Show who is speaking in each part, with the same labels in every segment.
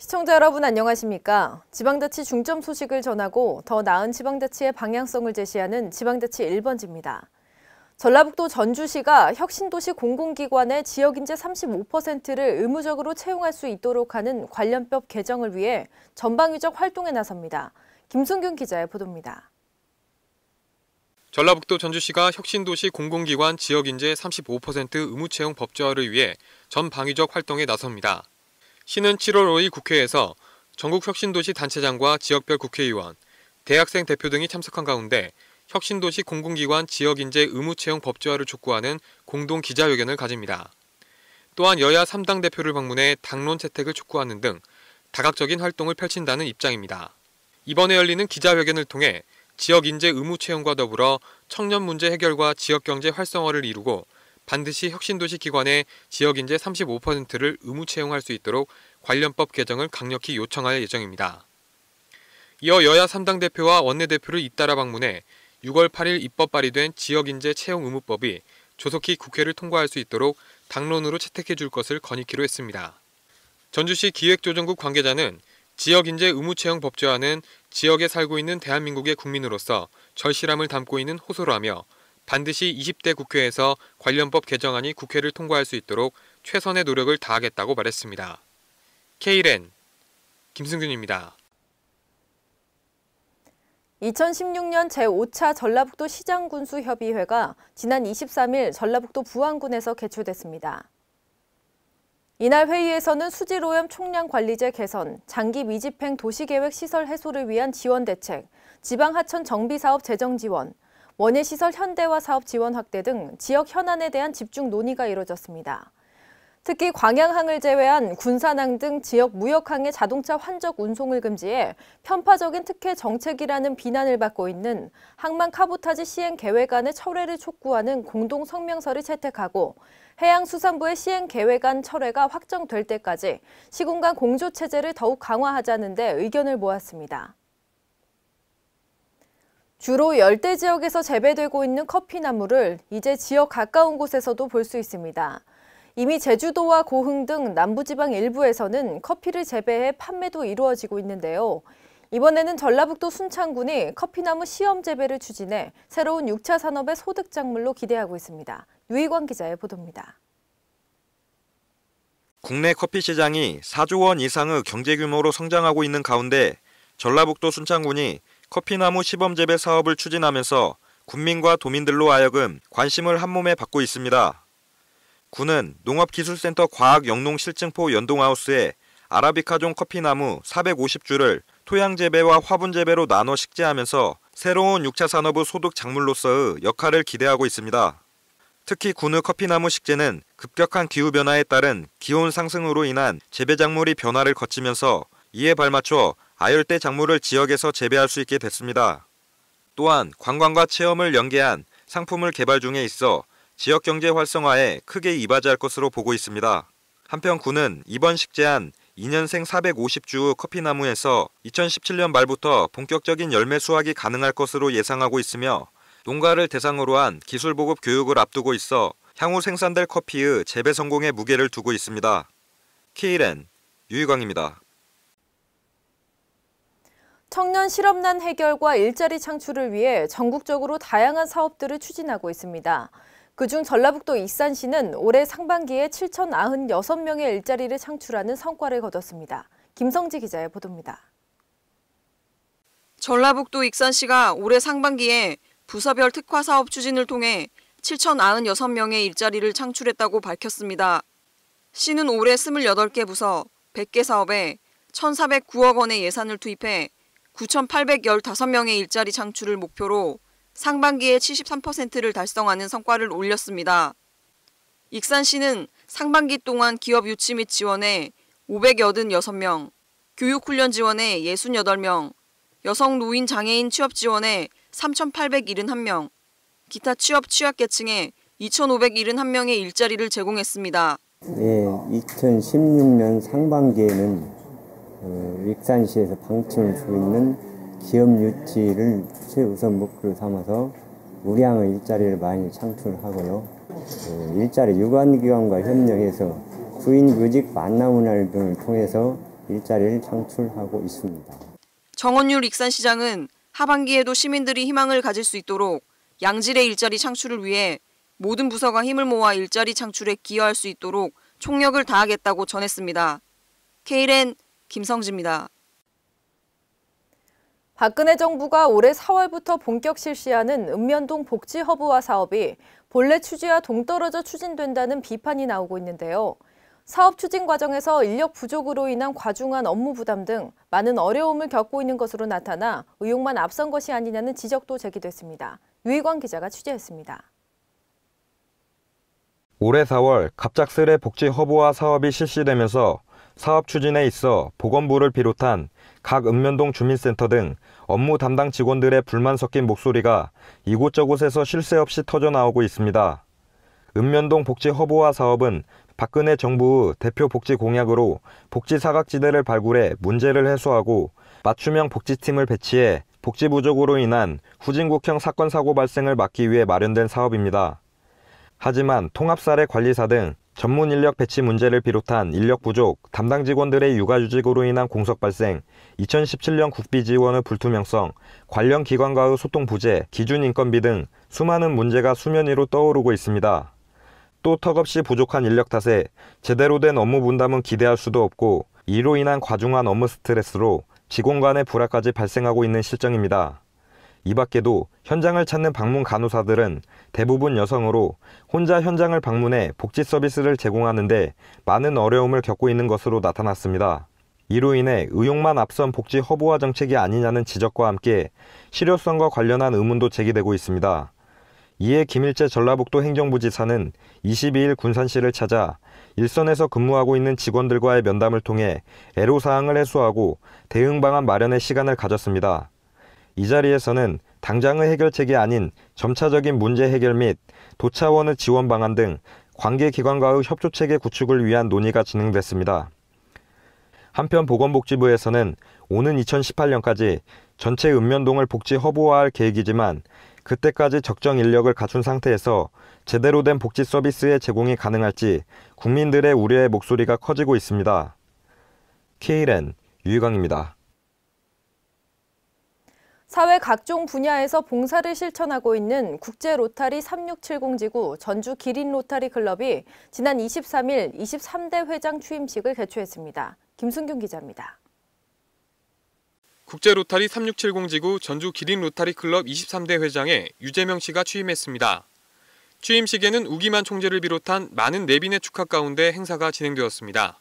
Speaker 1: 시청자 여러분 안녕하십니까? 지방자치 중점 소식을 전하고 더 나은 지방자치의 방향성을 제시하는 지방자치 1번지입니다. 전라북도 전주시가 혁신도시 공공기관의 지역인재 35%를 의무적으로 채용할 수 있도록 하는 관련법 개정을 위해 전방위적 활동에 나섭니다. 김승균 기자의 보도입니다.
Speaker 2: 전라북도 전주시가 혁신도시 공공기관 지역인재 35% 의무채용 법제화를 위해 전방위적 활동에 나섭니다. 시는 7월 5일 국회에서 전국혁신도시 단체장과 지역별 국회의원, 대학생 대표 등이 참석한 가운데 혁신도시 공공기관 지역인재 의무채용 법제화를 촉구하는 공동 기자회견을 가집니다. 또한 여야 3당 대표를 방문해 당론 채택을 촉구하는 등 다각적인 활동을 펼친다는 입장입니다. 이번에 열리는 기자회견을 통해 지역인재 의무채용과 더불어 청년 문제 해결과 지역경제 활성화를 이루고 반드시 혁신도시 기관의 지역인재 35%를 의무채용할 수 있도록 관련법 개정을 강력히 요청할 예정입니다. 이어 여야 3당 대표와 원내대표를 잇따라 방문해 6월 8일 입법 발의된 지역인재 채용 의무법이 조속히 국회를 통과할 수 있도록 당론으로 채택해 줄 것을 건의키로 했습니다. 전주시 기획조정국 관계자는 지역인재 의무채용 법제화는 지역에 살고 있는 대한민국의 국민으로서 절실함을 담고 있는 호소라며 반드시 20대 국회에서 관련법 개정안이 국회를 통과할 수 있도록 최선의 노력을 다하겠다고 말했습니다. K랜 김승균입니다.
Speaker 1: 2016년 제5차 전라북도 시장군수협의회가 지난 23일 전라북도 부안군에서 개최됐습니다. 이날 회의에서는 수질오염 총량관리제 개선, 장기 미집행 도시계획 시설 해소를 위한 지원 대책, 지방하천 정비사업 재정 지원, 원예시설 현대화 사업 지원 확대 등 지역 현안에 대한 집중 논의가 이뤄졌습니다. 특히 광양항을 제외한 군산항 등 지역 무역항의 자동차 환적 운송을 금지해 편파적인 특혜 정책이라는 비난을 받고 있는 항만 카보타지 시행 계획안의 철회를 촉구하는 공동 성명서를 채택하고 해양수산부의 시행 계획안 철회가 확정될 때까지 시군 간 공조 체제를 더욱 강화하자는 데 의견을 모았습니다. 주로 열대 지역에서 재배되고 있는 커피나무를 이제 지역 가까운 곳에서도 볼 수 있습니다. 이미 제주도와 고흥 등 남부지방 일부에서는 커피를 재배해 판매도 이루어지고 있는데요. 이번에는 전라북도 순창군이 커피나무 시험 재배를 추진해 새로운 6차 산업의 소득 작물로 기대하고 있습니다. 유희광 기자의 보도입니다.
Speaker 3: 국내 커피 시장이 4조 원 이상의 경제 규모로 성장하고 있는 가운데 전라북도 순창군이 커피나무 시범 재배 사업을 추진하면서 군민과 도민들로 하여금 관심을 한몸에 받고 있습니다. 군은 농업기술센터 과학영농실증포 연동하우스에 아라비카종 커피나무 450주를 토양 재배와 화분 재배로 나눠 식재하면서 새로운 6차 산업의 소득 작물로서의 역할을 기대하고 있습니다. 특히 군의 커피나무 식재는 급격한 기후변화에 따른 기온 상승으로 인한 재배 작물이 변화를 거치면서 이에 발맞춰 아열대 작물을 지역에서 재배할 수 있게 됐습니다. 또한 관광과 체험을 연계한 상품을 개발 중에 있어 지역 경제 활성화에 크게 이바지할 것으로 보고 있습니다. 한편 군은 이번 식재한 2년생 450주 커피나무에서 2017년 말부터 본격적인 열매 수확이 가능할 것으로 예상하고 있으며 농가를 대상으로 한 기술 보급 교육을 앞두고 있어 향후 생산될 커피의 재배 성공에 무게를 두고 있습니다. K랜 유희광입니다.
Speaker 1: 청년 실업난 해결과 일자리 창출을 위해 전국적으로 다양한 사업들을 추진하고 있습니다. 그중 전라북도 익산시는 올해 상반기에 7,096명의 일자리를 창출하는 성과를 거뒀습니다. 김성지 기자의 보도입니다.
Speaker 4: 전라북도 익산시가 올해 상반기에 부서별 특화 사업 추진을 통해 7,096명의 일자리를 창출했다고 밝혔습니다. 시는 올해 28개 부서, 100개 사업에 1,409억 원의 예산을 투입해 9,815명의 일자리 창출을 목표로 상반기에 73%를 달성하는 성과를 올렸습니다. 익산시는 상반기 동안 기업 유치 및 지원에 586명, 교육훈련 지원에 68명, 여성 노인 장애인 취업 지원에 3,871명, 기타 취약계층에 2,571명의 일자리를 제공했습니다.
Speaker 5: 2016년 상반기에는 익산시에서 방침을 주고 있는 기업 유치를 최우선 목표로 삼아서 우량의 일자리를 많이 창출하고요. 일자리 유관기관과 협력해서 구인구직 만나문화를 등을 통해서 일자리를 창출하고 있습니다.
Speaker 4: 정원율 익산시장은 하반기에도 시민들이 희망을 가질 수 있도록 양질의 일자리 창출을 위해 모든 부서가 힘을 모아 일자리 창출에 기여할 수 있도록 총력을 다하겠다고 전했습니다. K랜 김성지입니다.
Speaker 1: 박근혜 정부가 올해 4월부터 본격 실시하는 읍면동 복지허브화 사업이 본래 취지와 동떨어져 추진된다는 비판이 나오고 있는데요. 사업 추진 과정에서 인력 부족으로 인한 과중한 업무 부담 등 많은 어려움을 겪고 있는 것으로 나타나 의혹만 앞선 것이 아니냐는 지적도 제기됐습니다. 유희광 기자가 취재했습니다.
Speaker 3: 올해 4월 갑작스레 복지허브화 사업이 실시되면서 사업 추진에 있어 보건부를 비롯한 각 읍면동 주민센터 등 업무 담당 직원들의 불만 섞인 목소리가 이곳저곳에서 쉴 새 없이 터져나오고 있습니다. 읍면동 복지허브화 사업은 박근혜 정부의 대표 복지 공약으로 복지 사각지대를 발굴해 문제를 해소하고 맞춤형 복지팀을 배치해 복지 부족으로 인한 후진국형 사건 사고 발생을 막기 위해 마련된 사업입니다. 하지만 통합사례 관리사 등 전문 인력 배치 문제를 비롯한 인력 부족, 담당 직원들의 육아휴직으로 인한 공석 발생, 2017년 국비 지원의 불투명성, 관련 기관과의 소통 부재, 기준 인건비 등 수많은 문제가 수면 위로 떠오르고 있습니다. 또 턱없이 부족한 인력 탓에 제대로 된 업무 분담은 기대할 수도 없고 이로 인한 과중한 업무 스트레스로 직원 간의 불화까지 발생하고 있는 실정입니다. 이 밖에도 현장을 찾는 방문 간호사들은 대부분 여성으로 혼자 현장을 방문해 복지 서비스를 제공하는데 많은 어려움을 겪고 있는 것으로 나타났습니다. 이로 인해 의혹만 앞선 복지 허브화 정책이 아니냐는 지적과 함께 실효성과 관련한 의문도 제기되고 있습니다. 이에 김일재 전라북도 행정부지사는 22일 군산시를 찾아 일선에서 근무하고 있는 직원들과의 면담을 통해 애로사항을 해소하고 대응 방안 마련의 시간을 가졌습니다. 이 자리에서는 당장의 해결책이 아닌 점차적인 문제 해결 및 도차원의 지원 방안 등 관계기관과의 협조체계 구축을 위한 논의가 진행됐습니다. 한편 보건복지부에서는 오는 2018년까지 전체 읍면동을 복지 허브화할 계획이지만 그때까지 적정 인력을 갖춘 상태에서 제대로 된 복지 서비스의 제공이 가능할지 국민들의 우려의 목소리가 커지고 있습니다. K랜 유희광입니다.
Speaker 1: 사회 각종 분야에서 봉사를 실천하고 있는 국제 로타리 3670지구 전주 기린 로타리 클럽이 지난 23일 23대 회장 취임식을 개최했습니다. 김순균 기자입니다.
Speaker 2: 국제 로타리 3670지구 전주 기린 로타리 클럽 23대 회장에 유재명 씨가 취임했습니다. 취임식에는 우기만 총재를 비롯한 많은 내빈의 축하 가운데 행사가 진행되었습니다.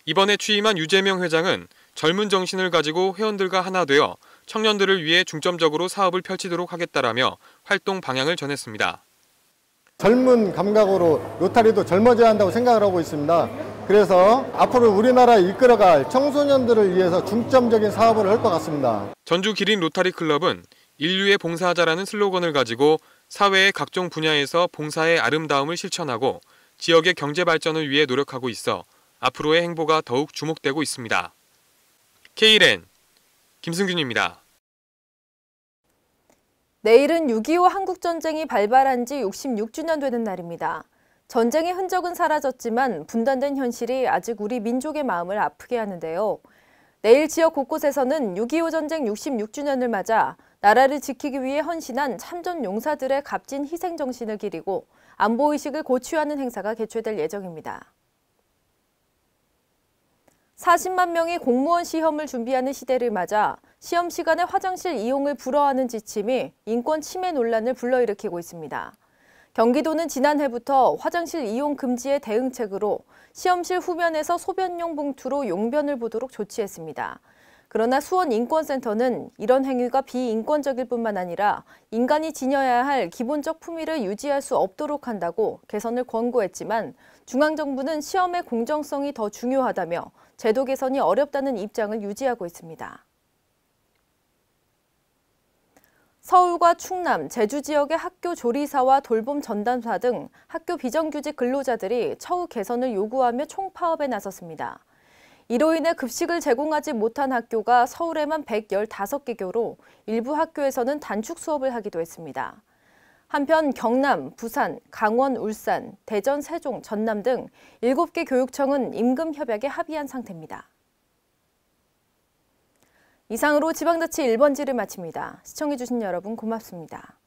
Speaker 2: 이번에 취임한 유재명 회장은 젊은 정신을 가지고 회원들과 하나 되어 청년들을 위해 중점적으로 사업을 펼치도록 하겠다라며 활동 방향을 전했습니다.
Speaker 6: 젊은 감각으로 로타리도 젊어져야 한다고 생각을 하고 있습니다. 그래서 앞으로 우리나라 이끌어갈 청소년들을 위해서 중점적인 사업을 할 것 같습니다.
Speaker 2: 전주 기린 로타리 클럽은 인류의 봉사하자라는 슬로건을 가지고 사회의 각종 분야에서 봉사의 아름다움을 실천하고 지역의 경제 발전을 위해 노력하고 있어 앞으로의 행보가 더욱 주목되고 있습니다. K랜 김승균입니다.
Speaker 1: 내일은 6.25 한국전쟁이 발발한 지 66주년 되는 날입니다. 전쟁의 흔적은 사라졌지만 분단된 현실이 아직 우리 민족의 마음을 아프게 하는데요. 내일 지역 곳곳에서는 6.25 전쟁 66주년을 맞아 나라를 지키기 위해 헌신한 참전 용사들의 값진 희생 정신을 기리고 안보의식을 고취하는 행사가 개최될 예정입니다. 40만 명이 공무원 시험을 준비하는 시대를 맞아 시험 시간에 화장실 이용을 불허하는 지침이 인권 침해 논란을 불러일으키고 있습니다. 경기도는 지난해부터 화장실 이용 금지의 대응책으로 시험실 후면에서 소변용 봉투로 용변을 보도록 조치했습니다. 그러나 수원인권센터는 이런 행위가 비인권적일 뿐만 아니라 인간이 지녀야 할 기본적 품위를 유지할 수 없도록 한다고 개선을 권고했지만 중앙정부는 시험의 공정성이 더 중요하다며 제도 개선이 어렵다는 입장을 유지하고 있습니다. 서울과 충남, 제주 지역의 학교 조리사와 돌봄 전담사 등 학교 비정규직 근로자들이 처우 개선을 요구하며 총파업에 나섰습니다. 이로 인해 급식을 제공하지 못한 학교가 서울에만 115개 교로 일부 학교에서는 단축 수업을 하기도 했습니다. 한편 경남, 부산, 강원, 울산, 대전, 세종, 전남 등 7개 교육청은 임금 협약에 합의한 상태입니다. 이상으로 지방자치 1번지를 마칩니다. 시청해주신 여러분 고맙습니다.